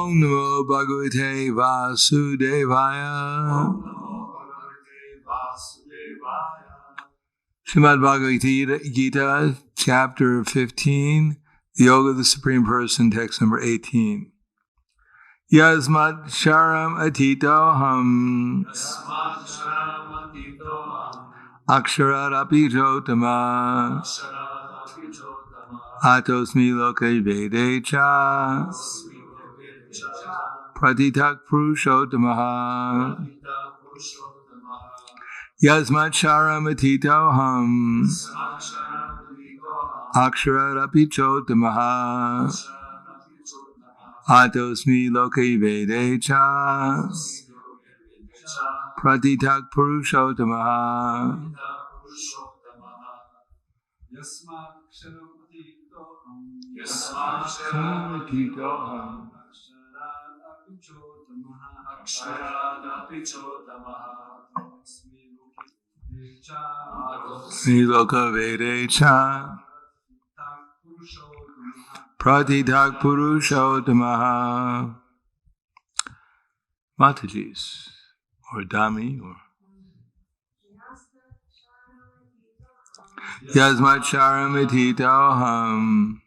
Om Namo Bhagavate Vasudevaya. Srimad Bhagavad Gita, Chapter 15, The Yoga of the Supreme Person, text number 18. Yasmat Sharam Atitoham Aksharadapi Jotama Atosmi Loke Vedecha Pratitak Purushotamaha Yasmat Sharam Atitoham Aksharadapi Jotamaha Atosmi Loke Vedecha Pratitak Purushotamaha Loka Vedecha Pratitak Purushotamaha. Matajis, or Dami, or Yasmat Sharamititoham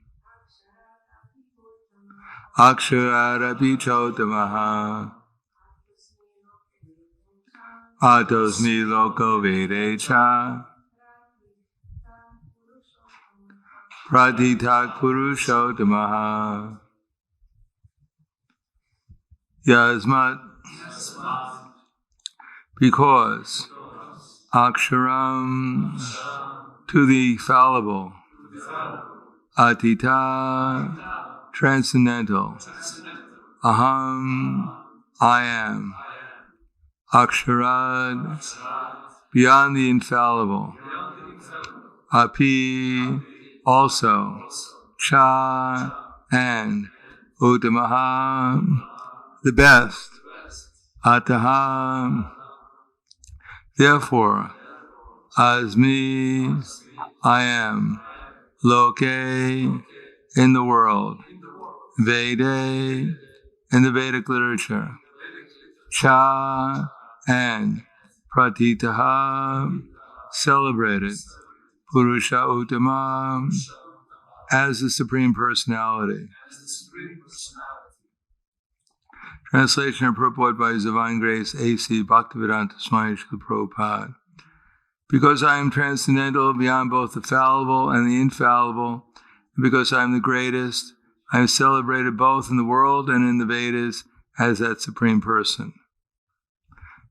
Aksharapi Chotamaha Atosmi Loko Vedecha Pratitak Purushotamaha. Yasmat, because Aksharam, to the fallible, Atita, transcendental, Aham, I am, Aksharad, beyond the infallible, Api, also, Cha, and Uttamaha, the best, Ataha, therefore, Asmi, I am, Loke, in the world, Vede, in the Vedic literature, Cha, and Pratitaha, celebrated, Purusha Uttama, as the Supreme Personality. Translation and purport by His Divine Grace A.C. Bhaktivedanta Swami Prabhupada. Because I am transcendental beyond both the fallible and the infallible, and because I am the greatest, I am celebrated both in the world and in the Vedas as that Supreme Person.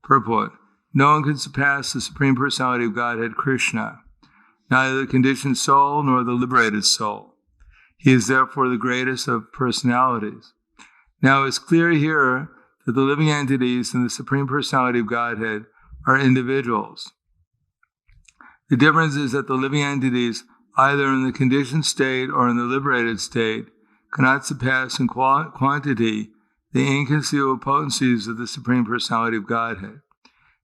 Purport. No one can surpass the Supreme Personality of Godhead, Krishna, neither the conditioned soul nor the liberated soul. He is therefore the greatest of personalities. Now it's clear here that the living entities in the Supreme Personality of Godhead are individuals. The difference is that the living entities, either in the conditioned state or in the liberated state, cannot surpass in quantity the inconceivable potencies of the Supreme Personality of Godhead.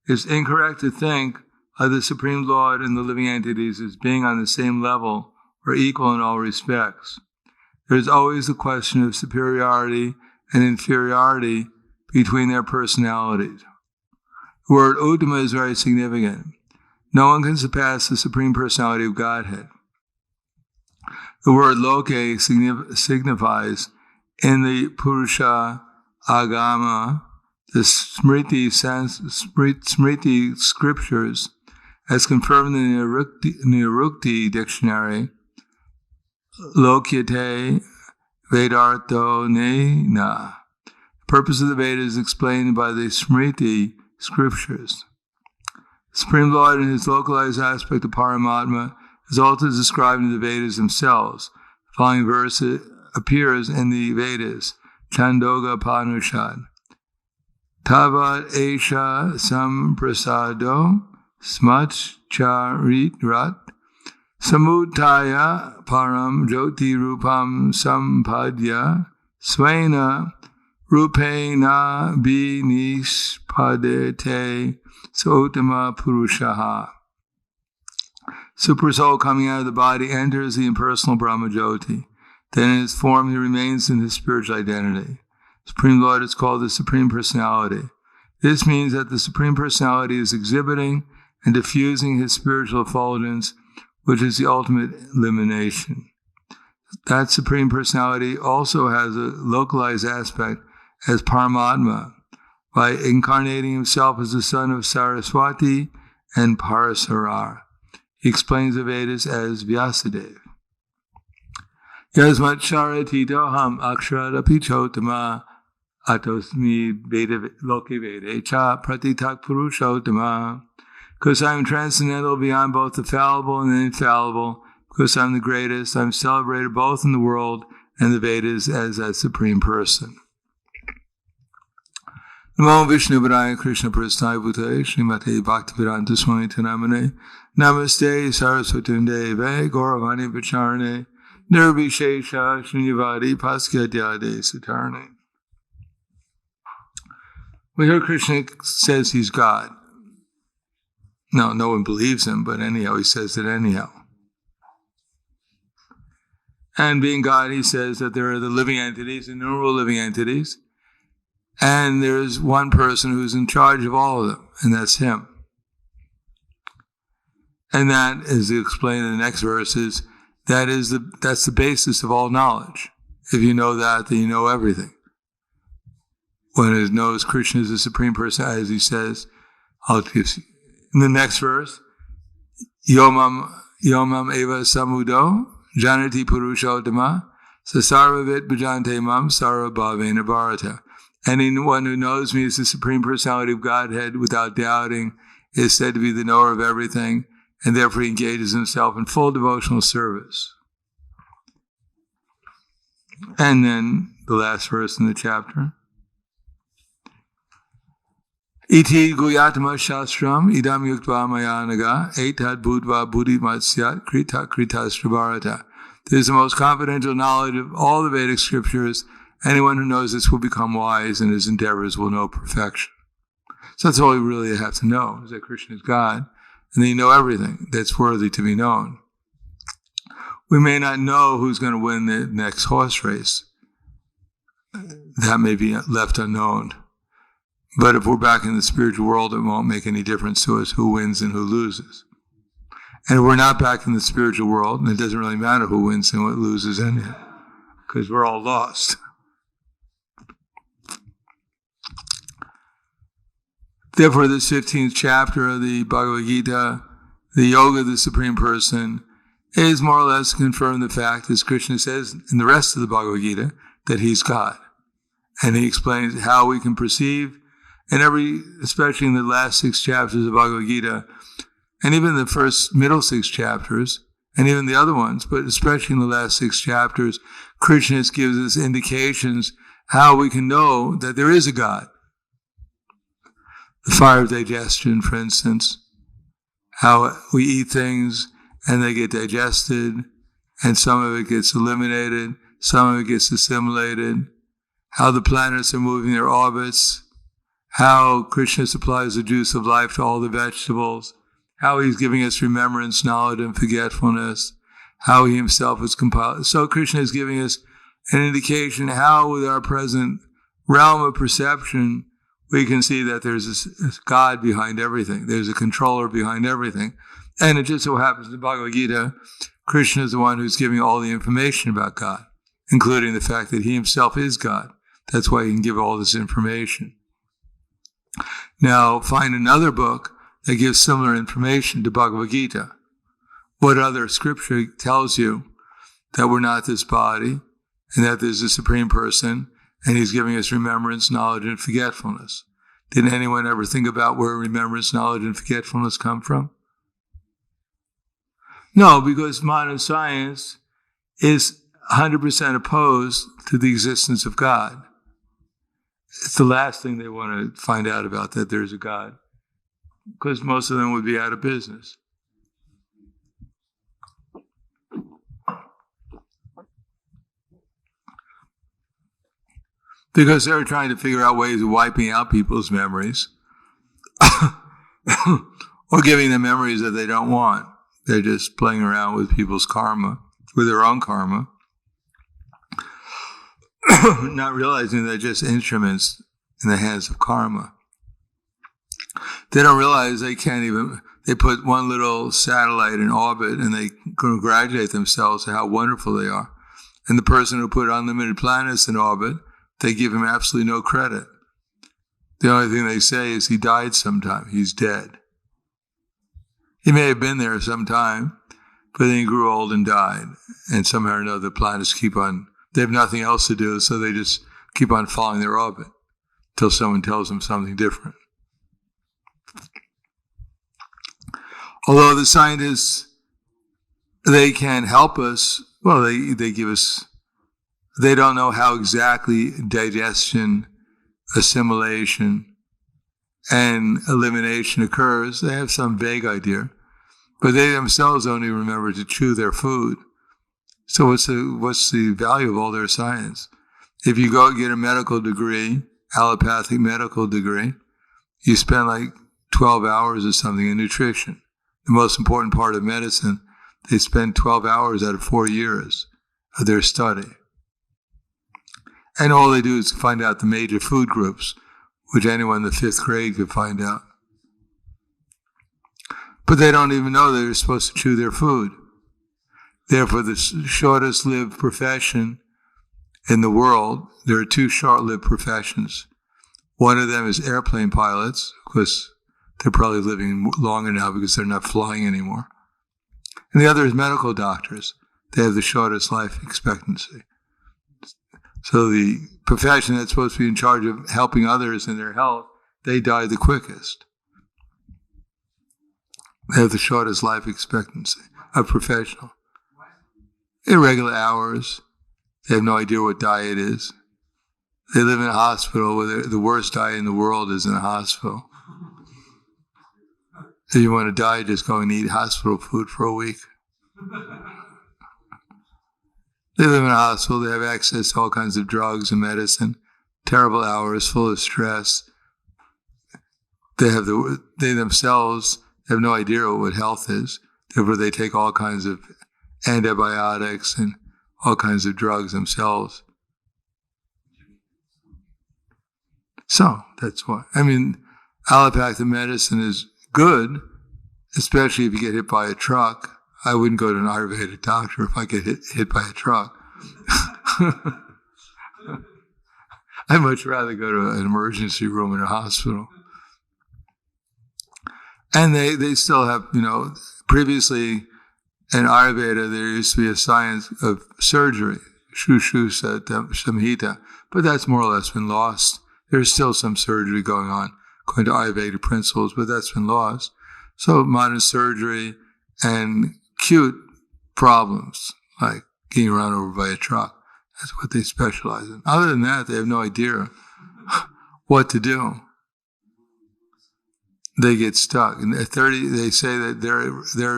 It's incorrect to think of the Supreme Lord and the living entities as being on the same level or equal in all respects. There is always a question of superiority and inferiority between their personalities. The word Uttama is very significant. No one can surpass the Supreme Personality of Godhead. The word Loke signifies in the Purusha Agama, the Smriti scriptures, as confirmed in the Nirukti dictionary, Lokyate Vedartho Nena. The purpose of the Veda is explained by the Smriti scriptures. The Supreme Lord in his localized aspect of Paramatma is also described in the Vedas themselves. The following verse appears in the Vedas, Chandoga Panishad. Tavat Esha Samprasado Smach Charitrat Samutaya Param Jyoti Rupam Sampadya Svena Rupena Binishpadete Sotama Purushaha. Super soul coming out of the body enters the impersonal Brahma Jyoti. Then in his form he remains in his spiritual identity. Supreme Lord is called the Supreme Personality. This means that the Supreme Personality is exhibiting and diffusing his spiritual effulgence, which is the ultimate illumination. That Supreme Personality also has a localized aspect as Paramatma, by incarnating himself as the son of Saraswati and Parasarar. He explains the Vedas as Vyasadeva. Yasmat Sharatito ham aksharapi chotama atosmi veda loke veda cha pratitak purushotama. Because I am transcendental beyond both the fallible and the infallible, because I'm the greatest, I'm celebrated both in the world and the Vedas as that Supreme Person. Namo Vishnu Padaya Krishna Prasthaya Bhutaya Srimate Bhaktivedanta Swami Namane Namaste Saraswati Deve Gauravani Vacharane Nirvishesha Shunyavadi Paskyadyade Satarane. We hear Krishna says he's God. No one believes him, but anyhow, he says it anyhow. And being God, he says that there are the living entities, innumerable living entities, and there's one person who's in charge of all of them, and that's him. And that, as explained in the next verses, that's the basis of all knowledge. If you know that, then you know everything. When it knows Krishna is the Supreme Person, as he says, in the next verse, Yomam eva samudo janati purushottama sasarvavit bhajante mam sarvabhavena bharata. Anyone who knows me as the Supreme Personality of Godhead without doubting is said to be the knower of everything, and therefore he engages himself in full devotional service. And then the last verse in the chapter. Iti guyatma shastram idam yuktva mayanaga etad budva buddhi matsyat krita kritastra. This is the most confidential knowledge of all the Vedic scriptures. Anyone who knows this will become wise, and his endeavors will know perfection. So that's all we really have to know, is that Krishna is God, and then you know everything that's worthy to be known. We may not know who's going to win the next horse race. That may be left unknown. But if we're back in the spiritual world, it won't make any difference to us who wins and who loses. And if we're not back in the spiritual world, and it doesn't really matter who wins and who loses anyhow, because we're all lost. Therefore, this 15th chapter of the Bhagavad Gita, the Yoga of the Supreme Person, is more or less to confirm the fact, as Krishna says in the rest of the Bhagavad Gita, that he's God. And he explains how we can perceive, and especially in the last 6 chapters of Bhagavad Gita, and even the middle 6 chapters, and even the other ones, but especially in the last 6 chapters, Krishna gives us indications how we can know that there is a God. The fire of digestion, for instance, how we eat things and they get digested, and some of it gets eliminated, some of it gets assimilated, how the planets are moving their orbits, how Krishna supplies the juice of life to all the vegetables, how he's giving us remembrance, knowledge, and forgetfulness, how he himself is compiled. So Krishna is giving us an indication how, with our present realm of perception, we can see that there's this God behind everything. There's a controller behind everything. And it just so happens in the Bhagavad Gita, Krishna is the one who's giving all the information about God, including the fact that he himself is God. That's why he can give all this information. Now, find another book that gives similar information to Bhagavad Gita. What other scripture tells you that we're not this body, and that there's a Supreme Person, and he's giving us remembrance, knowledge, and forgetfulness? Did anyone ever think about where remembrance, knowledge, and forgetfulness come from? No, because modern science is 100% opposed to the existence of God. It's the last thing they want to find out about, that there's a God, because most of them would be out of business. Because they're trying to figure out ways of wiping out people's memories or giving them memories that they don't want. They're just playing around with people's karma, with their own karma. not realizing they're just instruments in the hands of karma. They don't realize they put one little satellite in orbit and they congratulate themselves on how wonderful they are. And the person who put unlimited planets in orbit, they give him absolutely no credit. The only thing they say is he died sometime, he's dead. He may have been there sometime, but then he grew old and died. And somehow or another, the planets they have nothing else to do, so they just keep on following their orbit until someone tells them something different. Although the scientists, they can help us, well, they give us, they don't know how exactly digestion, assimilation, and elimination occurs. They have some vague idea, but they themselves only remember to chew their food. So what's the value of all their science? If you go get a medical degree, allopathic medical degree, you spend like 12 hours or something in nutrition. The most important part of medicine, they spend 12 hours out of 4 years of their study. And all they do is find out the major food groups, which anyone in the 5th grade could find out. But they don't even know they're supposed to chew their food. Therefore, the shortest lived profession in the world, there are 2 short-lived professions. One of them is airplane pilots, because they're probably living longer now because they're not flying anymore. And the other is medical doctors. They have the shortest life expectancy. So the profession that's supposed to be in charge of helping others in their health, they die the quickest. They have the shortest life expectancy, a professional. Irregular hours. They have no idea what diet is. They live in a hospital where the worst diet in the world is in a hospital. If you want to die, just go and eat hospital food for a week. They live in a hospital. They have access to all kinds of drugs and medicine. Terrible hours, full of stress. They themselves have no idea what health is. Therefore, they take all kinds of antibiotics and all kinds of drugs themselves. So that's why. I mean, allopathic medicine is good, especially if you get hit by a truck. I wouldn't go to an Ayurvedic doctor if I get hit by a truck. I'd much rather go to an emergency room in a hospital. And they still have, previously in Ayurveda, there used to be a science of surgery, Shushusa Samhita, but that's more or less been lost. There's still some surgery going on, according to Ayurvedic principles, but that's been lost. So modern surgery and acute problems, like getting run over by a truck, that's what they specialize in. Other than that, they have no idea what to do. They get stuck. And at 30, they say that they're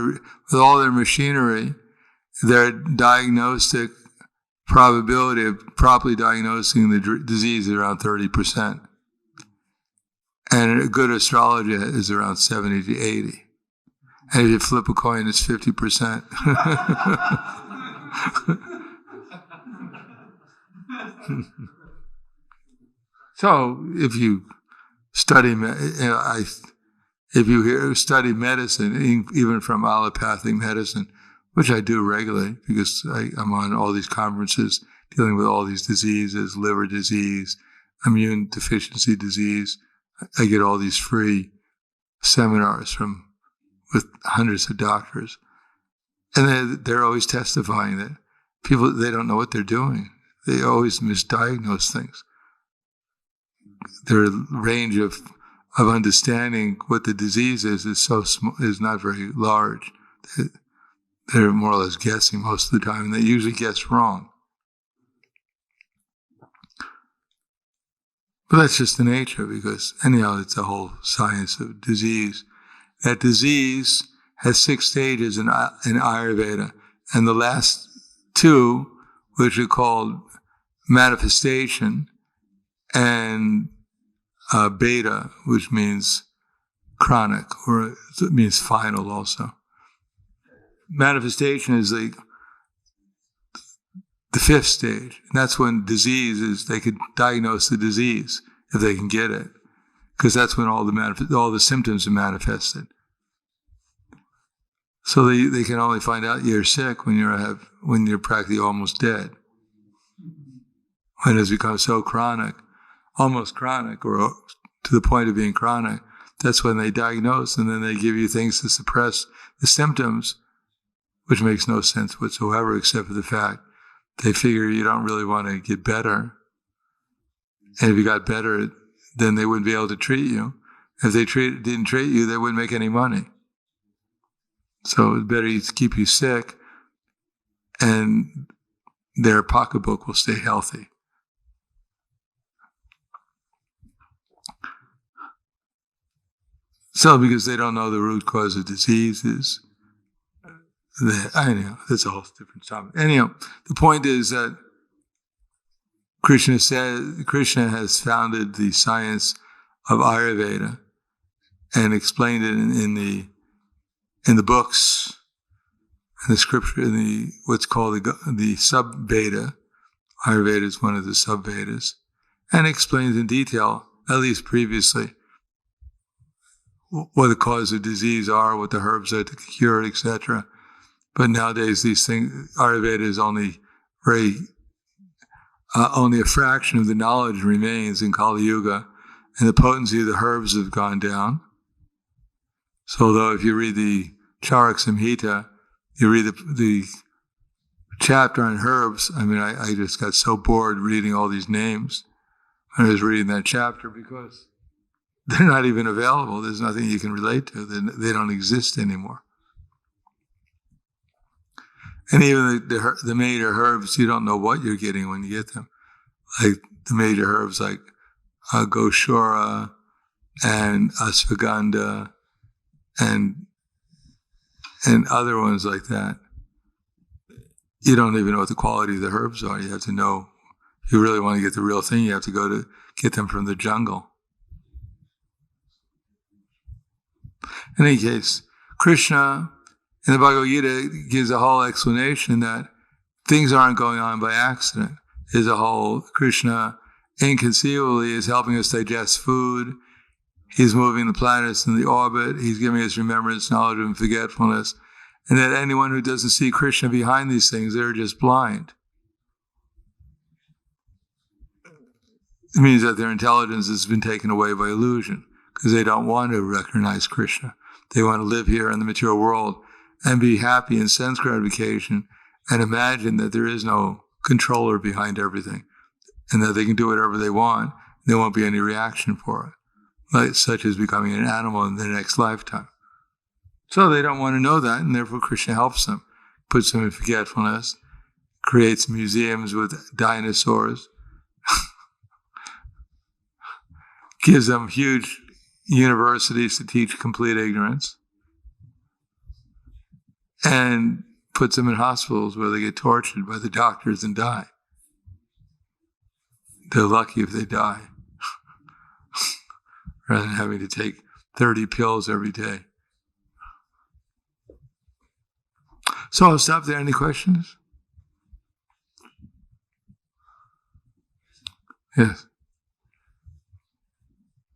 with all their machinery, their diagnostic probability of properly diagnosing the disease is around 30%. And a good astrologer is around 70 to 80. And if you flip a coin, it's 50%. So if you study, study medicine, even from allopathic medicine, which I do regularly because I'm on all these conferences dealing with all these diseases, liver disease, immune deficiency disease. I get all these free seminars with hundreds of doctors. And they're always testifying that people, they don't know what they're doing. They always misdiagnose things. Their range of understanding what the disease is not very large. They're more or less guessing most of the time, and they usually guess wrong. But that's just the nature, because anyhow, it's a whole science of disease. That disease has 6 stages in Ayurveda, and the last 2, which are called manifestation and beta, which means chronic, or it means final also. Manifestation is the fifth stage. And that's when they could diagnose the disease if they can get it. Because that's when all the symptoms are manifested. So they can only find out you're sick when you're practically almost dead. When it's become so chronic, almost chronic, or to the point of being chronic, that's when they diagnose, and then they give you things to suppress the symptoms, which makes no sense whatsoever, except for the fact they figure you don't really want to get better. And if you got better, then they wouldn't be able to treat you. If they didn't treat you, they wouldn't make any money. So it's better to keep you sick, and their pocketbook will stay healthy. So because they don't know the root cause of diseases, I know, that's a whole different topic. Anyhow, the point is that Krishna has founded the science of Ayurveda and explained it in the books, in the scripture, in what's called the sub-Veda. Ayurveda is one of the sub-Vedas, and explains in detail, at least previously, what the cause of disease are, what the herbs are to cure it, etc. But nowadays, these things, Ayurveda is only a fraction of the knowledge remains in Kali Yuga, and the potency of the herbs have gone down. So, although if you read the Charak Samhita, you read the chapter on herbs, I just got so bored reading all these names when I was reading that chapter, because they're not even available. There's nothing you can relate to. They don't exist anymore. And even the major herbs, you don't know what you're getting when you get them. Like the major herbs like Goshora and Ashwagandha and other ones like that. You don't even know what the quality of the herbs are. You have to know. If you really want to get the real thing, you have to go to get them from the jungle. In any case, Krishna in the Bhagavad Gita gives a whole explanation that things aren't going on by accident. There's a whole, Krishna inconceivably is helping us digest food. He's moving the planets in the orbit. He's giving us remembrance, knowledge, and forgetfulness. And that anyone who doesn't see Krishna behind these things, they're just blind. It means that their intelligence has been taken away by illusion, because they don't want to recognize Krishna. They want to live here in the material world and be happy in sense gratification and imagine that there is no controller behind everything and that they can do whatever they want. There won't be any reaction for it, like, such as becoming an animal in their next lifetime. So they don't want to know that, and therefore Krishna helps them, puts them in forgetfulness, creates museums with dinosaurs, gives them huge universities to teach complete ignorance, and puts them in hospitals where they get tortured by the doctors and die. They're lucky if they die, rather than having to take 30 pills every day. So I'll stop there. Any questions? Yes.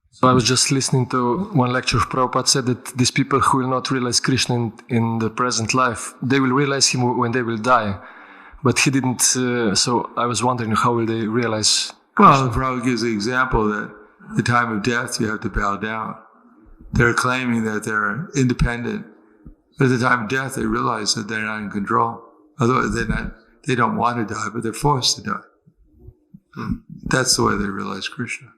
So I was just listening to one lecture of Prabhupada said that these people who will not realize Krishna in the present life, they will realize him when they will die. But he didn't, so I was wondering, how will they realize Krishna? Well, Prabhupada gives the example that at the time of death you have to bow down. They're claiming that they're independent. But at the time of death they realize that they're not in control. Otherwise they don't want to die, but they're forced to die. That's the way they realize Krishna.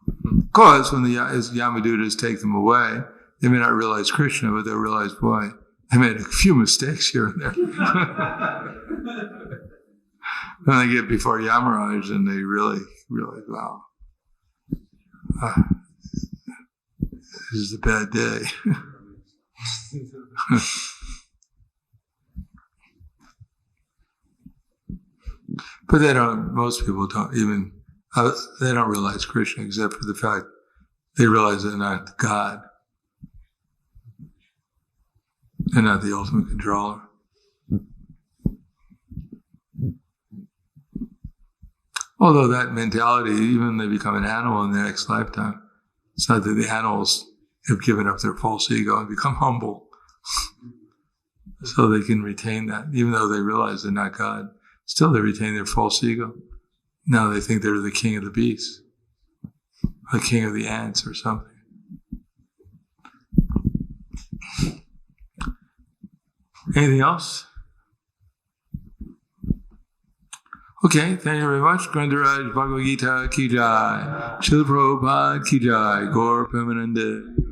Of course, when the Yamadutas take them away, they may not realize Krishna, but they'll realize, boy, they made a few mistakes here and there. When they get before Yamaraj, and they really realize, wow, this is a bad day. But most people don't even, they don't realize Krishna, except for the fact they realize they're not God. They're not the ultimate controller. Although that mentality, even when they become an animal in the next lifetime, it's not that the animals have given up their false ego and become humble. So they can retain that. Even though they realize they're not God, still they retain their false ego. Now they think they're the king of the beasts, the king of the ants or something. Anything else? Okay, thank you very much. Grandaraj Bhagavad Gita ki jai. Srila Prabhupada ki jai. Gaur Premanande.